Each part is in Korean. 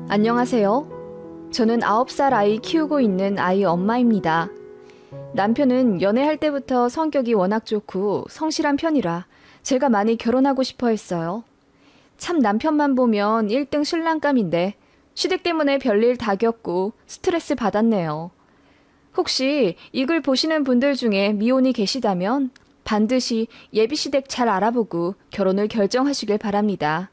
안녕하세요. 저는 9살 아이 키우고 있는 아이 엄마입니다. 남편은 연애할 때부터 성격이 워낙 좋고 성실한 편이라 제가 많이 결혼하고 싶어 했어요. 참 남편만 보면 1등 신랑감인데 시댁 때문에 별일 다 겪고 스트레스 받았네요. 혹시 이 글 보시는 분들 중에 미혼이 계시다면 반드시 예비시댁 잘 알아보고 결혼을 결정하시길 바랍니다.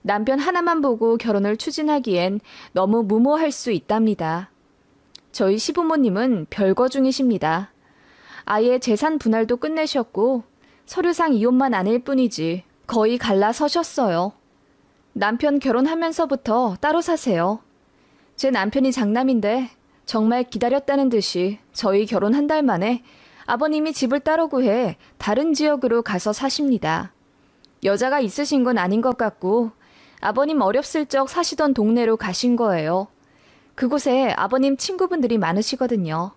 남편 하나만 보고 결혼을 추진하기엔 너무 무모할 수 있답니다. 저희 시부모님은 별거 중이십니다. 아예 재산 분할도 끝내셨고 서류상 이혼만 아닐 뿐이지 거의 갈라서셨어요. 남편 결혼하면서부터 따로 사세요. 제 남편이 장남인데 정말 기다렸다는 듯이 저희 결혼 한 달 만에 아버님이 집을 따로 구해 다른 지역으로 가서 사십니다. 여자가 있으신 건 아닌 것 같고 아버님 어렸을 적 사시던 동네로 가신 거예요. 그곳에 아버님 친구분들이 많으시거든요.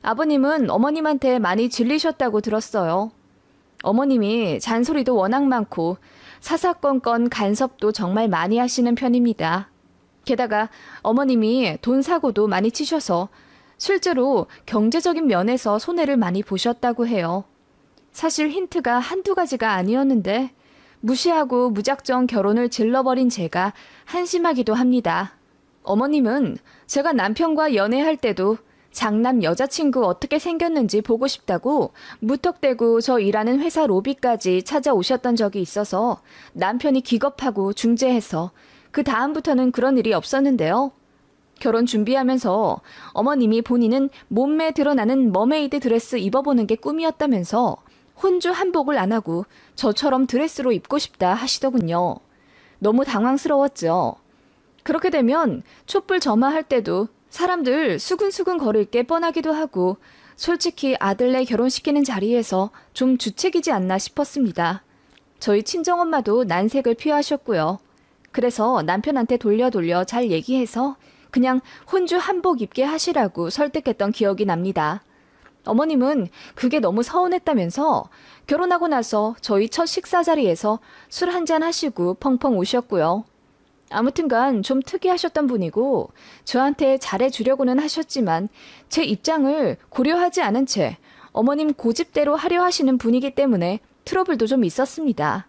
아버님은 어머님한테 많이 질리셨다고 들었어요. 어머님이 잔소리도 워낙 많고 사사건건 간섭도 정말 많이 하시는 편입니다. 게다가 어머님이 돈 사고도 많이 치셔서 실제로 경제적인 면에서 손해를 많이 보셨다고 해요. 사실 힌트가 한두 가지가 아니었는데 무시하고 무작정 결혼을 질러버린 제가 한심하기도 합니다. 어머님은 제가 남편과 연애할 때도 장남 여자친구 어떻게 생겼는지 보고 싶다고 무턱대고 저 일하는 회사 로비까지 찾아오셨던 적이 있어서 남편이 기겁하고 중재해서 그 다음부터는 그런 일이 없었는데요. 결혼 준비하면서 어머님이 본인은 몸매 드러나는 머메이드 드레스 입어보는 게 꿈이었다면서 혼주 한복을 안 하고 저처럼 드레스로 입고 싶다 하시더군요. 너무 당황스러웠죠. 그렇게 되면 촛불 점화할 때도 사람들 수근수근 거릴 게 뻔하기도 하고 솔직히 아들네 결혼시키는 자리에서 좀 주책이지 않나 싶었습니다. 저희 친정엄마도 난색을 표하셨고요. 그래서 남편한테 돌려 잘 얘기해서 그냥 혼주 한복 입게 하시라고 설득했던 기억이 납니다. 어머님은 그게 너무 서운했다면서 결혼하고 나서 저희 첫 식사 자리에서 술 한잔 하시고 펑펑 우셨고요. 아무튼간 좀 특이하셨던 분이고 저한테 잘해주려고는 하셨지만 제 입장을 고려하지 않은 채 어머님 고집대로 하려 하시는 분이기 때문에 트러블도 좀 있었습니다.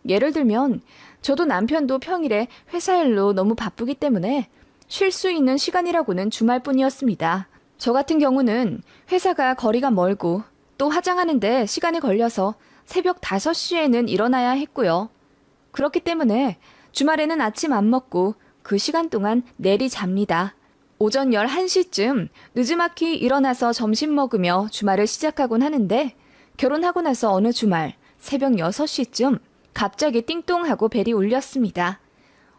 예를 들면 저도 남편도 평일에 회사 일로 너무 바쁘기 때문에 쉴 수 있는 시간이라고는 주말뿐이었습니다. 저 같은 경우는 회사가 거리가 멀고 또 화장하는데 시간이 걸려서 새벽 5시에는 일어나야 했고요. 그렇기 때문에 주말에는 아침 안 먹고 그 시간 동안 내리 잡니다. 오전 11시쯤 느지막이 일어나서 점심 먹으며 주말을 시작하곤 하는데 결혼하고 나서 어느 주말 새벽 6시쯤 갑자기 띵동하고 벨이 울렸습니다.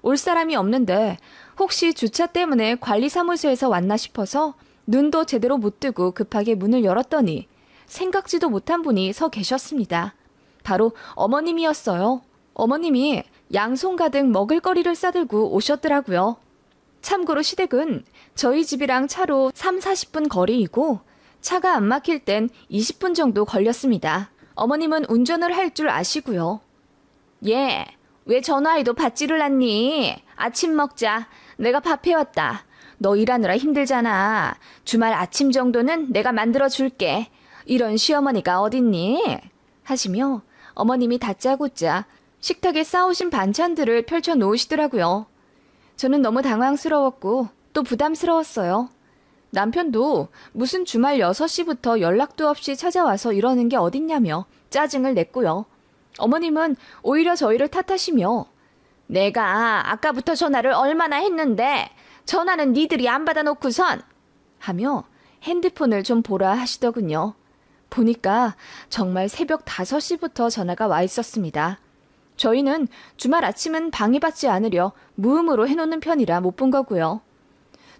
올 사람이 없는데 혹시 주차 때문에 관리사무소에서 왔나 싶어서 눈도 제대로 못 뜨고 급하게 문을 열었더니 생각지도 못한 분이 서 계셨습니다. 바로 어머님이었어요. 어머님이 양손 가득 먹을거리를 싸들고 오셨더라고요. 참고로 시댁은 저희 집이랑 차로 30-40분 거리이고 차가 안 막힐 땐 20분 정도 걸렸습니다. 어머님은 운전을 할 줄 아시고요. 예, 왜 전화해도 받지를 않니? 아침 먹자. 내가 밥 해왔다. 너 일하느라 힘들잖아. 주말 아침 정도는 내가 만들어줄게. 이런 시어머니가 어딨니? 하시며 어머님이 다짜고짜 식탁에 싸오신 반찬들을 펼쳐 놓으시더라고요. 저는 너무 당황스러웠고 또 부담스러웠어요. 남편도 무슨 주말 6시부터 연락도 없이 찾아와서 이러는 게 어딨냐며 짜증을 냈고요. 어머님은 오히려 저희를 탓하시며 내가 아까부터 전화를 얼마나 했는데 전화는 니들이 안 받아놓고선 하며 핸드폰을 좀 보라 하시더군요. 보니까 정말 새벽 5시부터 전화가 와 있었습니다. 저희는 주말 아침은 방해받지 않으려 무음으로 해놓는 편이라 못 본 거고요.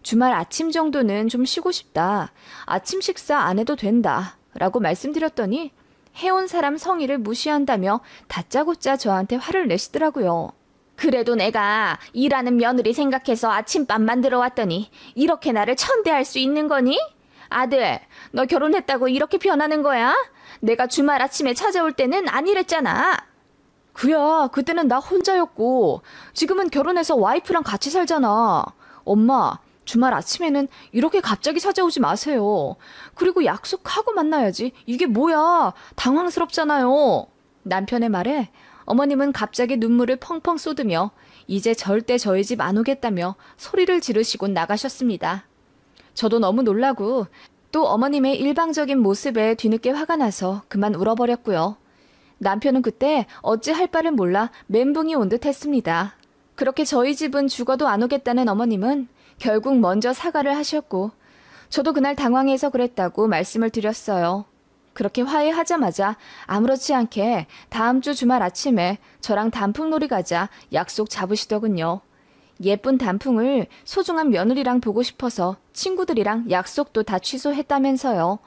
주말 아침 정도는 좀 쉬고 싶다. 아침 식사 안 해도 된다. 라고 말씀드렸더니 해온 사람 성의를 무시한다며 다짜고짜 저한테 화를 내시더라고요. 그래도 내가 일하는 며느리 생각해서 아침밥 만들어 왔더니 이렇게 나를 천대할 수 있는 거니? 아들, 너 결혼했다고 이렇게 변하는 거야? 내가 주말 아침에 찾아올 때는 안 이랬잖아. 그야, 그때는 나 혼자였고, 지금은 결혼해서 와이프랑 같이 살잖아. 엄마, 주말 아침에는 이렇게 갑자기 찾아오지 마세요. 그리고 약속하고 만나야지. 이게 뭐야? 당황스럽잖아요. 남편의 말에 어머님은 갑자기 눈물을 펑펑 쏟으며 이제 절대 저희 집 안 오겠다며 소리를 지르시고 나가셨습니다. 저도 너무 놀라고 또 어머님의 일방적인 모습에 뒤늦게 화가 나서 그만 울어버렸고요. 남편은 그때 어찌할 바를 몰라 멘붕이 온 듯 했습니다. 그렇게 저희 집은 죽어도 안 오겠다는 어머님은 결국 먼저 사과를 하셨고 저도 그날 당황해서 그랬다고 말씀을 드렸어요. 그렇게 화해하자마자 아무렇지 않게 다음 주 주말 아침에 저랑 단풍놀이 가자 약속 잡으시더군요. 예쁜 단풍을 소중한 며느리랑 보고 싶어서 친구들이랑 약속도 다 취소했다면서요.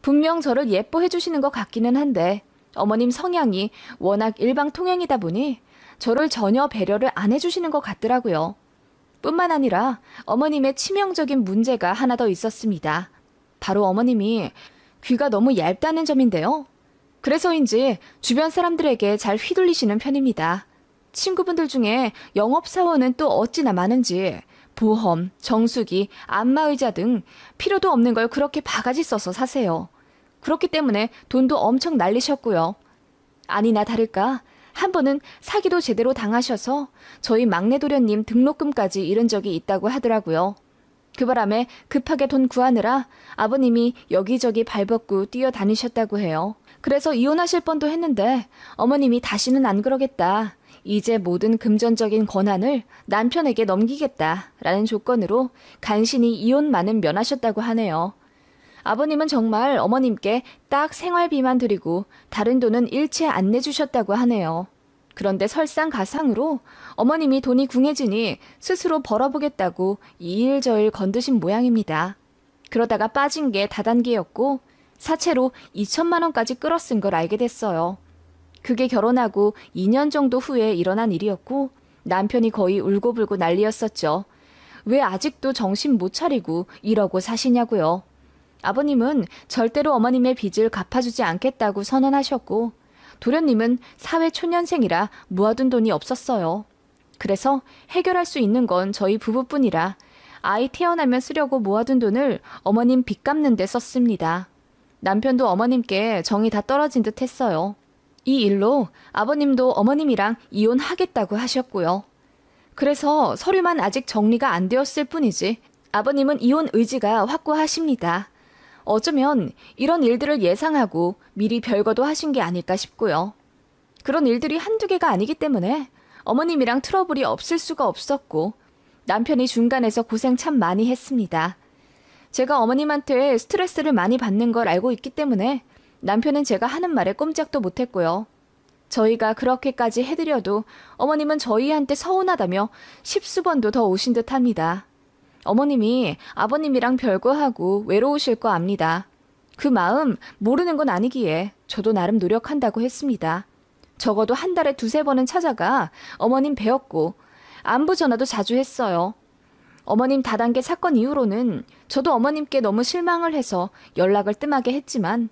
분명 저를 예뻐해 주시는 것 같기는 한데 어머님 성향이 워낙 일방통행이다 보니 저를 전혀 배려를 안 해주시는 것 같더라고요. 뿐만 아니라 어머님의 치명적인 문제가 하나 더 있었습니다. 바로 어머님이 귀가 너무 얇다는 점인데요. 그래서인지 주변 사람들에게 잘 휘둘리시는 편입니다. 친구분들 중에 영업사원은 또 어찌나 많은지 보험, 정수기, 안마의자 등 필요도 없는 걸 그렇게 바가지 써서 사세요. 그렇기 때문에 돈도 엄청 날리셨고요. 아니나 다를까 한 번은 사기도 제대로 당하셔서 저희 막내 도련님 등록금까지 잃은 적이 있다고 하더라고요. 그 바람에 급하게 돈 구하느라 아버님이 여기저기 발벗고 뛰어다니셨다고 해요. 그래서 이혼하실 뻔도 했는데 어머님이 다시는 안 그러겠다. 이제 모든 금전적인 권한을 남편에게 넘기겠다라는 조건으로 간신히 이혼만은 면하셨다고 하네요. 아버님은 정말 어머님께 딱 생활비만 드리고 다른 돈은 일체 안 내주셨다고 하네요. 그런데 설상가상으로 어머님이 돈이 궁해지니 스스로 벌어보겠다고 이일저일 건드신 모양입니다. 그러다가 빠진 게 다단계였고 사채로 2천만 원까지 끌어쓴 걸 알게 됐어요. 그게 결혼하고 2년 정도 후에 일어난 일이었고 남편이 거의 울고불고 난리였었죠. 왜 아직도 정신 못 차리고 이러고 사시냐고요. 아버님은 절대로 어머님의 빚을 갚아주지 않겠다고 선언하셨고 도련님은 사회초년생이라 모아둔 돈이 없었어요. 그래서 해결할 수 있는 건 저희 부부뿐이라 아이 태어나면 쓰려고 모아둔 돈을 어머님 빚 갚는 데 썼습니다. 남편도 어머님께 정이 다 떨어진 듯 했어요. 이 일로 아버님도 어머님이랑 이혼하겠다고 하셨고요. 그래서 서류만 아직 정리가 안 되었을 뿐이지 아버님은 이혼 의지가 확고하십니다. 어쩌면 이런 일들을 예상하고 미리 별거도 하신 게 아닐까 싶고요. 그런 일들이 한두 개가 아니기 때문에 어머님이랑 트러블이 없을 수가 없었고 남편이 중간에서 고생 참 많이 했습니다. 제가 어머님한테 스트레스를 많이 받는 걸 알고 있기 때문에 남편은 제가 하는 말에 꼼짝도 못했고요. 저희가 그렇게까지 해드려도 어머님은 저희한테 서운하다며 십수번도 더 오신 듯합니다. 어머님이 아버님이랑 별거하고 외로우실 거 압니다. 그 마음 모르는 건 아니기에 저도 나름 노력한다고 했습니다. 적어도 한 달에 2-3번은 찾아가 어머님 뵈었고 안부 전화도 자주 했어요. 어머님 다단계 사건 이후로는 저도 어머님께 너무 실망을 해서 연락을 뜸하게 했지만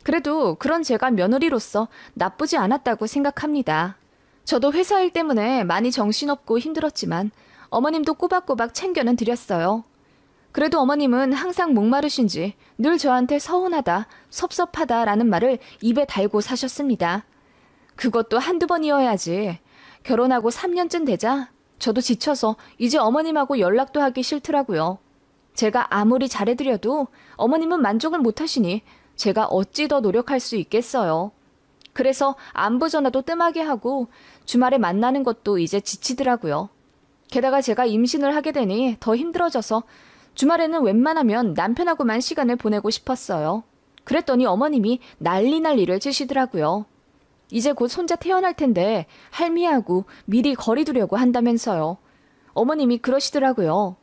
그래도 그런 제가 며느리로서 나쁘지 않았다고 생각합니다. 저도 회사 일 때문에 많이 정신없고 힘들었지만 어머님도 꼬박꼬박 챙겨는 드렸어요. 그래도 어머님은 항상 목마르신지 늘 저한테 서운하다, 섭섭하다라는 말을 입에 달고 사셨습니다. 그것도 한두 번이어야지. 결혼하고 3년쯤 되자 저도 지쳐서 이제 어머님하고 연락도 하기 싫더라고요. 제가 아무리 잘해드려도 어머님은 만족을 못하시니 제가 어찌 더 노력할 수 있겠어요. 그래서 안부 전화도 뜸하게 하고 주말에 만나는 것도 이제 지치더라고요. 게다가 제가 임신을 하게 되니 더 힘들어져서 주말에는 웬만하면 남편하고만 시간을 보내고 싶었어요. 그랬더니 어머님이 난리를 치시더라고요. 이제 곧 손자 태어날 텐데 할미하고 미리 거리 두려고 한다면서요. 어머님이 그러시더라고요.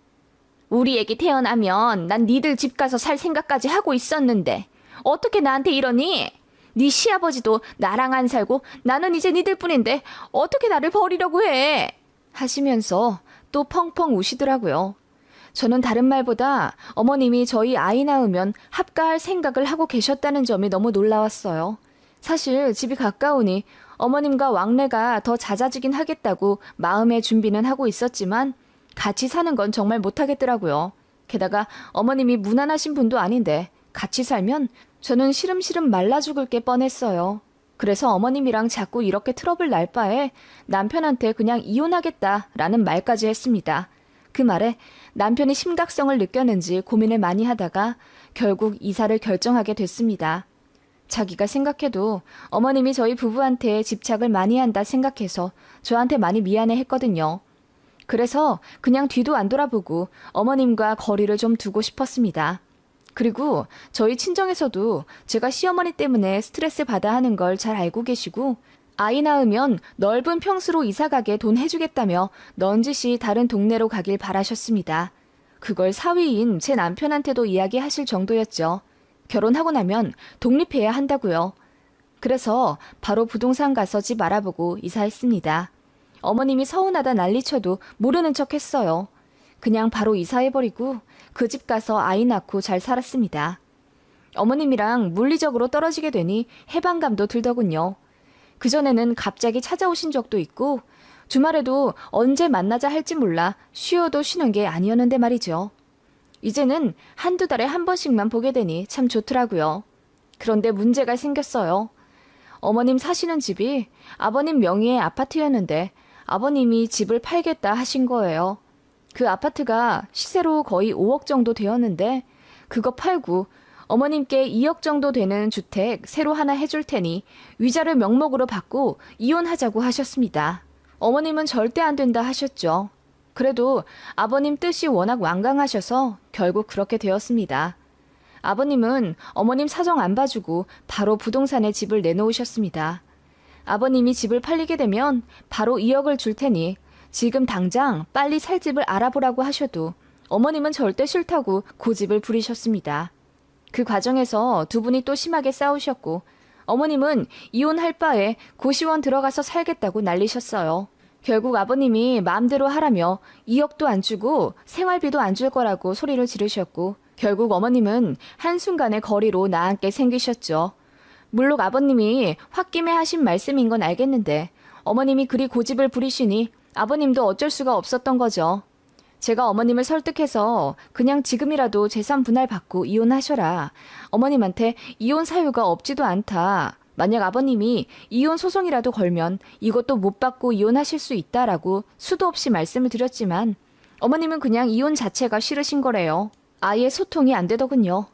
우리 애기 태어나면 난 니들 집 가서 살 생각까지 하고 있었는데 어떻게 나한테 이러니? 네 시아버지도 나랑 안 살고 나는 이제 니들 뿐인데 어떻게 나를 버리려고 해? 하시면서 또 펑펑 우시더라고요. 저는 다른 말보다 어머님이 저희 아이 낳으면 합가할 생각을 하고 계셨다는 점이 너무 놀라웠어요. 사실 집이 가까우니 어머님과 왕래가 더 잦아지긴 하겠다고 마음의 준비는 하고 있었지만 같이 사는 건 정말 못하겠더라고요. 게다가 어머님이 무난하신 분도 아닌데 같이 살면 저는 시름시름 말라 죽을 게 뻔했어요. 그래서 어머님이랑 자꾸 이렇게 트러블 날 바에 남편한테 그냥 이혼하겠다라는 말까지 했습니다. 그 말에 남편이 심각성을 느꼈는지 고민을 많이 하다가 결국 이사를 결정하게 됐습니다. 자기가 생각해도 어머님이 저희 부부한테 집착을 많이 한다 생각해서 저한테 많이 미안해 했거든요. 그래서 그냥 뒤도 안 돌아보고 어머님과 거리를 좀 두고 싶었습니다. 그리고 저희 친정에서도 제가 시어머니 때문에 스트레스 받아 하는 걸 잘 알고 계시고 아이 낳으면 넓은 평수로 이사가게 돈 해주겠다며 넌지시 다른 동네로 가길 바라셨습니다. 그걸 사위인 제 남편한테도 이야기하실 정도였죠. 결혼하고 나면 독립해야 한다고요. 그래서 바로 부동산 가서 집 알아보고 이사했습니다. 어머님이 서운하다 난리쳐도 모르는 척 했어요. 그냥 바로 이사해버리고 그 집 가서 아이 낳고 잘 살았습니다. 어머님이랑 물리적으로 떨어지게 되니 해방감도 들더군요. 그전에는 갑자기 찾아오신 적도 있고 주말에도 언제 만나자 할지 몰라 쉬어도 쉬는 게 아니었는데 말이죠. 이제는 한두 달에 한 번씩만 보게 되니 참 좋더라고요. 그런데 문제가 생겼어요. 어머님 사시는 집이 아버님 명의의 아파트였는데 아버님이 집을 팔겠다 하신 거예요. 그 아파트가 시세로 거의 5억 정도 되었는데 그거 팔고 어머님께 2억 정도 되는 주택 새로 하나 해줄 테니 위자료 명목으로 받고 이혼하자고 하셨습니다. 어머님은 절대 안 된다 하셨죠. 그래도 아버님 뜻이 워낙 완강하셔서 결국 그렇게 되었습니다. 아버님은 어머님 사정 안 봐주고 바로 부동산에 집을 내놓으셨습니다. 아버님이 집을 팔리게 되면 바로 2억을 줄 테니 지금 당장 빨리 살 집을 알아보라고 하셔도 어머님은 절대 싫다고 고집을 부리셨습니다. 그 과정에서 두 분이 또 심하게 싸우셨고 어머님은 이혼할 바에 고시원 들어가서 살겠다고 난리셨어요. 결국 아버님이 마음대로 하라며 2억도 안 주고 생활비도 안 줄 거라고 소리를 지르셨고 결국 어머님은 한순간에 거리로 나앉게 생기셨죠. 물론 아버님이 홧김에 하신 말씀인 건 알겠는데 어머님이 그리 고집을 부리시니 아버님도 어쩔 수가 없었던 거죠. 제가 어머님을 설득해서 그냥 지금이라도 재산 분할 받고 이혼하셔라. 어머님한테 이혼 사유가 없지도 않다. 만약 아버님이 이혼 소송이라도 걸면 이것도 못 받고 이혼하실 수 있다라고 수도 없이 말씀을 드렸지만 어머님은 그냥 이혼 자체가 싫으신 거래요. 아예 소통이 안 되더군요.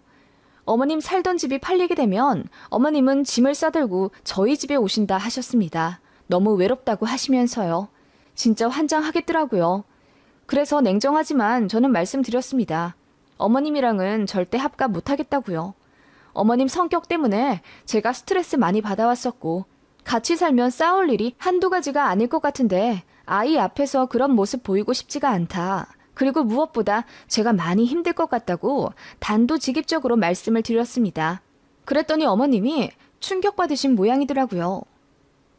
어머님 살던 집이 팔리게 되면 어머님은 짐을 싸들고 저희 집에 오신다 하셨습니다. 너무 외롭다고 하시면서요. 진짜 환장하겠더라고요. 그래서 냉정하지만 저는 말씀드렸습니다. 어머님이랑은 절대 합갑 못하겠다고요. 어머님 성격 때문에 제가 스트레스 많이 받아왔었고 같이 살면 싸울 일이 한두 가지가 아닐 것 같은데 아이 앞에서 그런 모습 보이고 싶지가 않다. 그리고 무엇보다 제가 많이 힘들 것 같다고 단도직입적으로 말씀을 드렸습니다. 그랬더니 어머님이 충격받으신 모양이더라고요.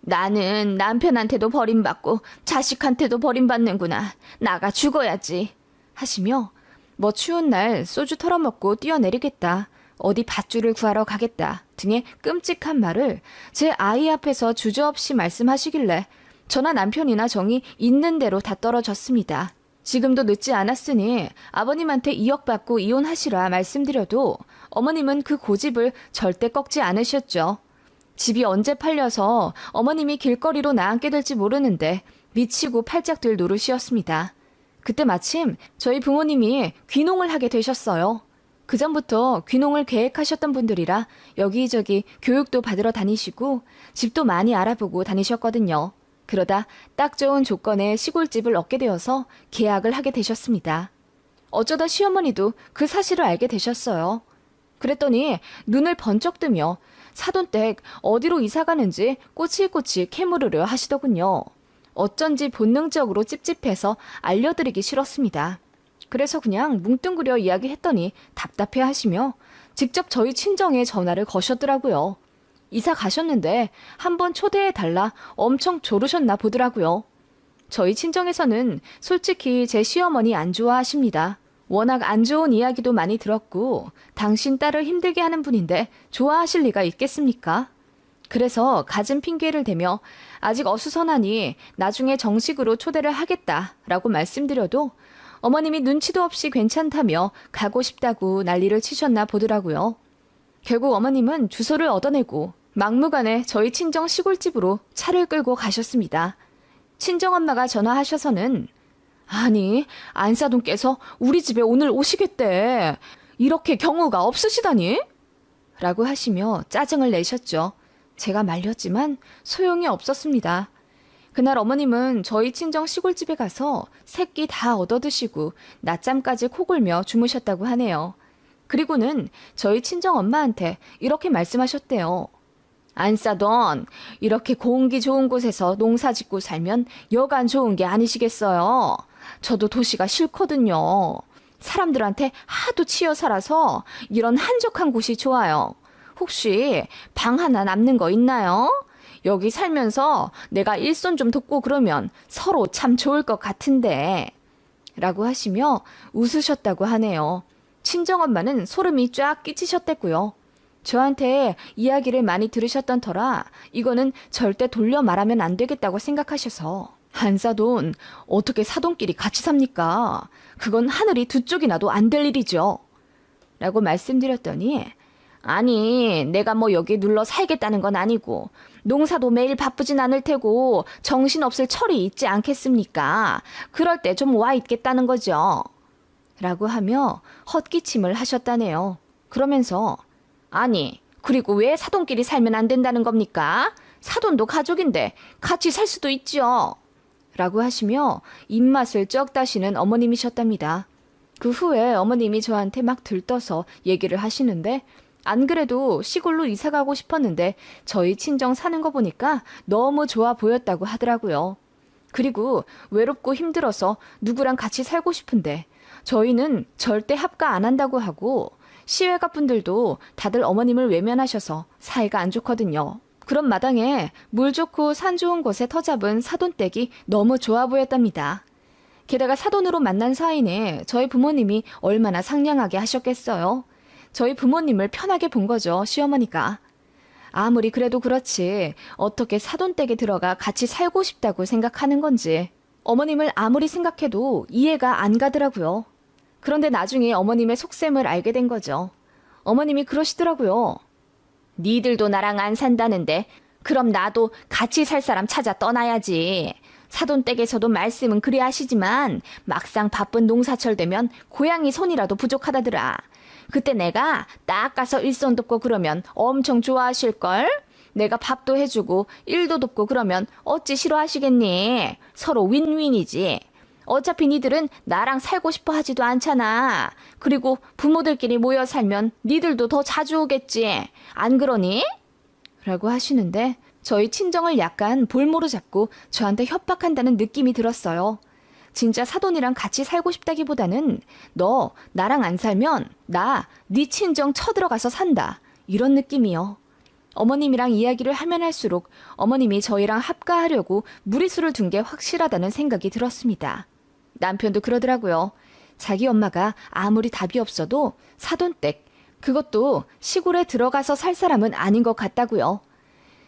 나는 남편한테도 버림받고 자식한테도 버림받는구나. 나가 죽어야지. 하시며 뭐 추운 날 소주 털어먹고 뛰어내리겠다. 어디 밧줄을 구하러 가겠다 등의 끔찍한 말을 제 아이 앞에서 주저없이 말씀하시길래 저나 남편이나 정이 있는 대로 다 떨어졌습니다. 지금도 늦지 않았으니 아버님한테 2억 받고 이혼하시라 말씀드려도 어머님은 그 고집을 절대 꺾지 않으셨죠. 집이 언제 팔려서 어머님이 길거리로 나앉게 될지 모르는데 미치고 팔짝들 노릇이었습니다. 그때 마침 저희 부모님이 귀농을 하게 되셨어요. 그전부터 귀농을 계획하셨던 분들이라 여기저기 교육도 받으러 다니시고 집도 많이 알아보고 다니셨거든요. 그러다 딱 좋은 조건의 시골집을 얻게 되어서 계약을 하게 되셨습니다. 어쩌다 시어머니도 그 사실을 알게 되셨어요. 그랬더니 눈을 번쩍 뜨며 사돈댁 어디로 이사 가는지 꼬치꼬치 캐물으려 하시더군요. 어쩐지 본능적으로 찝찝해서 알려드리기 싫었습니다. 그래서 그냥 뭉뚱그려 이야기했더니 답답해 하시며 직접 저희 친정에 전화를 거셨더라고요. 이사 가셨는데 한번 초대해달라 엄청 조르셨나 보더라고요. 저희 친정에서는 솔직히 제 시어머니 안 좋아하십니다. 워낙 안 좋은 이야기도 많이 들었고 당신 딸을 힘들게 하는 분인데 좋아하실 리가 있겠습니까? 그래서 갖은 핑계를 대며 아직 어수선하니 나중에 정식으로 초대를 하겠다라고 말씀드려도 어머님이 눈치도 없이 괜찮다며 가고 싶다고 난리를 치셨나 보더라고요. 결국 어머님은 주소를 얻어내고 막무가내 저희 친정 시골집으로 차를 끌고 가셨습니다. 친정엄마가 전화하셔서는 아니, 안사돈께서 우리 집에 오늘 오시겠대. 이렇게 경우가 없으시다니? 라고 하시며 짜증을 내셨죠. 제가 말렸지만 소용이 없었습니다. 그날 어머님은 저희 친정 시골집에 가서 새끼 다 얻어드시고 낮잠까지 코골며 주무셨다고 하네요. 그리고는 저희 친정 엄마한테 이렇게 말씀하셨대요. 안사돈, 이렇게 공기 좋은 곳에서 농사 짓고 살면 여간 좋은 게 아니시겠어요. 저도 도시가 싫거든요. 사람들한테 하도 치여 살아서 이런 한적한 곳이 좋아요. 혹시 방 하나 남는 거 있나요? 여기 살면서 내가 일손 좀 돕고 그러면 서로 참 좋을 것 같은데. 라고 하시며 웃으셨다고 하네요. 친정엄마는 소름이 쫙 끼치셨댔고요. 저한테 이야기를 많이 들으셨던 터라 이거는 절대 돌려 말하면 안 되겠다고 생각하셔서 한사돈 어떻게 사돈끼리 같이 삽니까? 그건 하늘이 두 쪽이 나도 안 될 일이죠. 라고 말씀드렸더니 아니 내가 뭐 여기 눌러 살겠다는 건 아니고 농사도 매일 바쁘진 않을 테고 정신없을 철이 있지 않겠습니까? 그럴 때 좀 와 있겠다는 거죠. 라고 하며 헛기침을 하셨다네요. 그러면서 아니 그리고 왜 사돈끼리 살면 안 된다는 겁니까? 사돈도 가족인데 같이 살 수도 있죠. 라고 하시며 입맛을 쩍 다시는 어머님이셨답니다. 그 후에 어머님이 저한테 막 들떠서 얘기를 하시는데 안 그래도 시골로 이사 가고 싶었는데 저희 친정 사는 거 보니까 너무 좋아 보였다고 하더라고요. 그리고 외롭고 힘들어서 누구랑 같이 살고 싶은데 저희는 절대 합가 안 한다고 하고 시외가 분들도 다들 어머님을 외면하셔서 사이가 안 좋거든요. 그런 마당에 물 좋고 산 좋은 곳에 터잡은 사돈댁이 너무 좋아 보였답니다. 게다가 사돈으로 만난 사이에 저희 부모님이 얼마나 상냥하게 하셨겠어요. 저희 부모님을 편하게 본 거죠, 시어머니가. 아무리 그래도 그렇지 어떻게 사돈댁에 들어가 같이 살고 싶다고 생각하는 건지 어머님을 아무리 생각해도 이해가 안 가더라고요. 그런데 나중에 어머님의 속셈을 알게 된 거죠. 어머님이 그러시더라고요. 니들도 나랑 안 산다는데 그럼 나도 같이 살 사람 찾아 떠나야지. 사돈댁에서도 말씀은 그래 하시지만 막상 바쁜 농사철 되면 고양이 손이라도 부족하다더라. 그때 내가 딱 가서 일손 돕고 그러면 엄청 좋아하실걸? 내가 밥도 해주고 일도 돕고 그러면 어찌 싫어하시겠니? 서로 윈윈이지. 어차피 니들은 나랑 살고 싶어 하지도 않잖아. 그리고 부모들끼리 모여 살면 니들도 더 자주 오겠지. 안 그러니? 라고 하시는데 저희 친정을 약간 볼모로 잡고 저한테 협박한다는 느낌이 들었어요. 진짜 사돈이랑 같이 살고 싶다기보다는 너 나랑 안 살면 나 네 친정 쳐들어가서 산다. 이런 느낌이요. 어머님이랑 이야기를 하면 할수록 어머님이 저희랑 합가하려고 무리수를 둔 게 확실하다는 생각이 들었습니다. 남편도 그러더라고요. 자기 엄마가 아무리 답이 없어도 사돈댁, 그것도 시골에 들어가서 살 사람은 아닌 것 같다고요.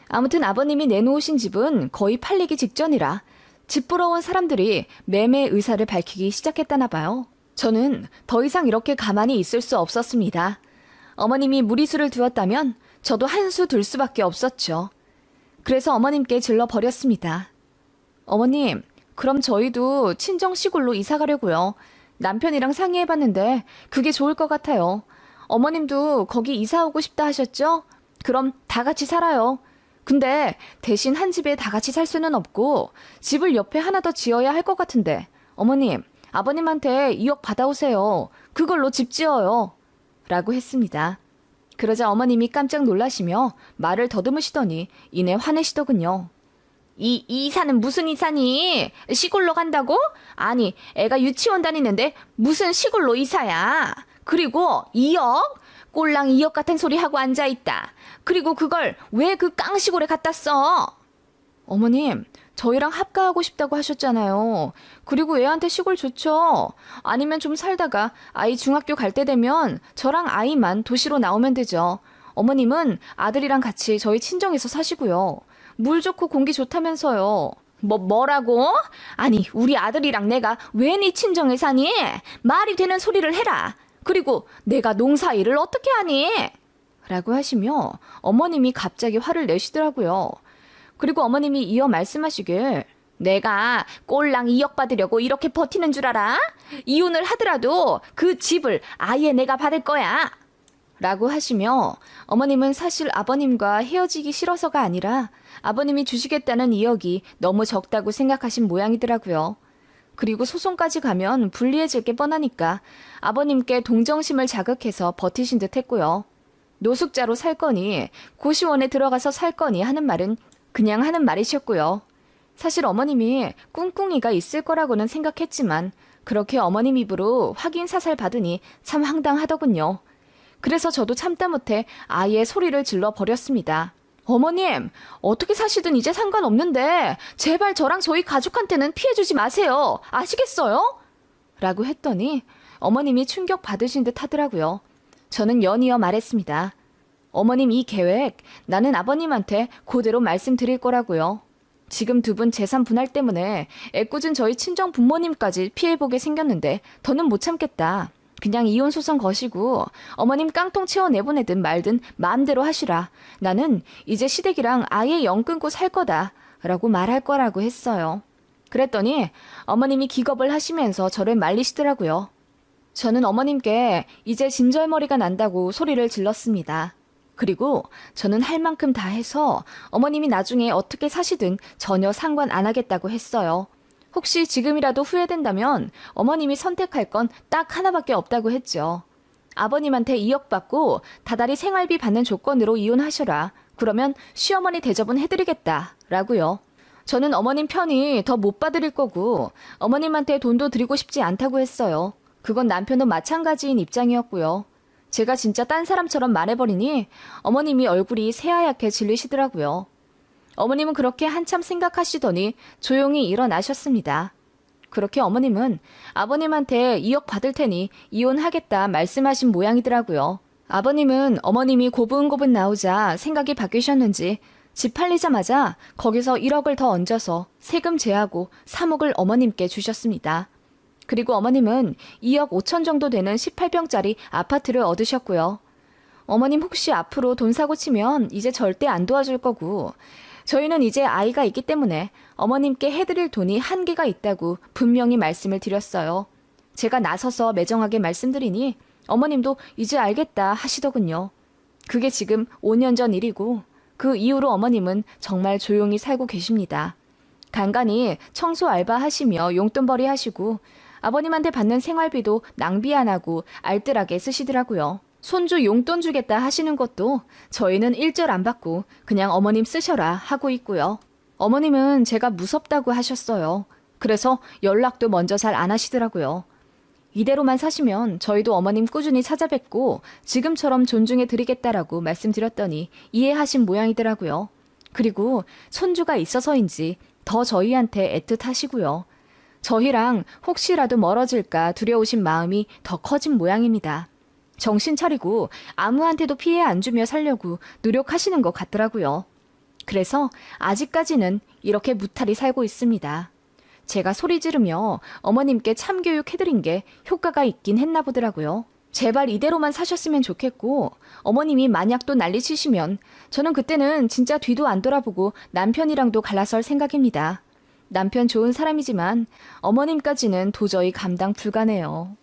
아무튼 아버님이 내놓으신 집은 거의 팔리기 직전이라 집 보러 온 사람들이 매매 의사를 밝히기 시작했다나 봐요. 저는 더 이상 이렇게 가만히 있을 수 없었습니다. 어머님이 무리수를 두었다면 저도 한 수 둘 수밖에 없었죠. 그래서 어머님께 질러버렸습니다. 어머님, 그럼 저희도 친정 시골로 이사 가려고요. 남편이랑 상의해봤는데 그게 좋을 것 같아요. 어머님도 거기 이사 오고 싶다 하셨죠? 그럼 다 같이 살아요. 근데 대신 한 집에 다 같이 살 수는 없고 집을 옆에 하나 더 지어야 할 것 같은데 어머님, 아버님한테 2억 받아오세요. 그걸로 집 지어요. 라고 했습니다. 그러자 어머님이 깜짝 놀라시며 말을 더듬으시더니 이내 화내시더군요. 이 이사는 무슨 이사니? 시골로 간다고? 아니, 애가 유치원 다니는데 무슨 시골로 이사야? 그리고 2억? 꼴랑 2억 같은 소리 하고 앉아있다. 그리고 그걸 왜 그 깡시골에 갖다 써? 어머님, 저희랑 합가하고 싶다고 하셨잖아요. 그리고 애한테 시골 좋죠. 아니면 좀 살다가 아이 중학교 갈 때 되면 저랑 아이만 도시로 나오면 되죠. 어머님은 아들이랑 같이 저희 친정에서 사시고요. 물 좋고 공기 좋다면서요. 뭐라고? 아니, 우리 아들이랑 내가 왜 네 친정에 사니? 말이 되는 소리를 해라. 그리고 내가 농사일을 어떻게 하니? 라고 하시며 어머님이 갑자기 화를 내시더라고요. 그리고 어머님이 이어 말씀하시길, 내가 꼴랑 2억 받으려고 이렇게 버티는 줄 알아? 이혼을 하더라도 그 집을 아예 내가 받을 거야. 라고 하시며 어머님은 사실 아버님과 헤어지기 싫어서가 아니라 아버님이 주시겠다는 2억이 너무 적다고 생각하신 모양이더라고요. 그리고 소송까지 가면 불리해질 게 뻔하니까 아버님께 동정심을 자극해서 버티신 듯 했고요. 노숙자로 살 거니 고시원에 들어가서 살 거니 하는 말은 그냥 하는 말이셨고요. 사실 어머님이 꿍꿍이가 있을 거라고는 생각했지만 그렇게 어머님 입으로 확인 사살 받으니 참 황당하더군요. 그래서 저도 참다 못해 아예 소리를 질러 버렸습니다. 어머님, 어떻게 사시든 이제 상관없는데 제발 저랑 저희 가족한테는 피해주지 마세요. 아시겠어요? 라고 했더니 어머님이 충격 받으신 듯 하더라고요. 저는 연이어 말했습니다. 어머님, 이 계획 나는 아버님한테 그대로 말씀드릴 거라고요. 지금 두 분 재산 분할 때문에 애꿎은 저희 친정 부모님까지 피해보게 생겼는데 더는 못 참겠다. 그냥 이혼 소송 거시고 어머님 깡통 채워 내보내든 말든 마음대로 하시라. 나는 이제 시댁이랑 아예 연 끊고 살 거다. 라고 말할 거라고 했어요. 그랬더니 어머님이 기겁을 하시면서 저를 말리시더라고요. 저는 어머님께 이제 진절머리가 난다고 소리를 질렀습니다. 그리고 저는 할 만큼 다 해서 어머님이 나중에 어떻게 사시든 전혀 상관 안 하겠다고 했어요. 혹시 지금이라도 후회된다면 어머님이 선택할 건 딱 하나밖에 없다고 했죠. 아버님한테 2억 받고 다달이 생활비 받는 조건으로 이혼하셔라. 그러면 시어머니 대접은 해드리겠다. 라고요. 저는 어머님 편이 더 못 봐드릴 거고 어머님한테 돈도 드리고 싶지 않다고 했어요. 그건 남편도 마찬가지인 입장이었고요. 제가 진짜 딴 사람처럼 말해버리니 어머님이 얼굴이 새하얗게 질리시더라고요. 어머님은 그렇게 한참 생각하시더니 조용히 일어나셨습니다. 그렇게 어머님은 아버님한테 2억 받을 테니 이혼하겠다 말씀하신 모양이더라고요. 아버님은 어머님이 고분고분 나오자 생각이 바뀌셨는지 집 팔리자마자 거기서 1억을 더 얹어서 세금 제하고 3억을 어머님께 주셨습니다. 그리고 어머님은 2억 5천 정도 되는 18평짜리 아파트를 얻으셨고요. 어머님 혹시 앞으로 돈 사고 치면 이제 절대 안 도와줄 거고 저희는 이제 아이가 있기 때문에 어머님께 해드릴 돈이 한계가 있다고 분명히 말씀을 드렸어요. 제가 나서서 매정하게 말씀드리니 어머님도 이제 알겠다 하시더군요. 그게 지금 5년 전 일이고 그 이후로 어머님은 정말 조용히 살고 계십니다. 간간히 청소 알바 하시며 용돈벌이 하시고 아버님한테 받는 생활비도 낭비 안 하고 알뜰하게 쓰시더라고요. 손주 용돈 주겠다 하시는 것도 저희는 1절 안 받고 그냥 어머님 쓰셔라 하고 있고요. 어머님은 제가 무섭다고 하셨어요. 그래서 연락도 먼저 잘 안 하시더라고요. 이대로만 사시면 저희도 어머님 꾸준히 찾아뵙고 지금처럼 존중해 드리겠다라고 말씀드렸더니 이해하신 모양이더라고요. 그리고 손주가 있어서인지 더 저희한테 애틋하시고요. 저희랑 혹시라도 멀어질까 두려우신 마음이 더 커진 모양입니다. 정신 차리고 아무한테도 피해 안 주며 살려고 노력하시는 것 같더라고요. 그래서 아직까지는 이렇게 무탈히 살고 있습니다. 제가 소리 지르며 어머님께 참교육해드린 게 효과가 있긴 했나 보더라고요. 제발 이대로만 사셨으면 좋겠고 어머님이 만약 또 난리치시면 저는 그때는 진짜 뒤도 안 돌아보고 남편이랑도 갈라설 생각입니다. 남편 좋은 사람이지만 어머님까지는 도저히 감당 불가네요.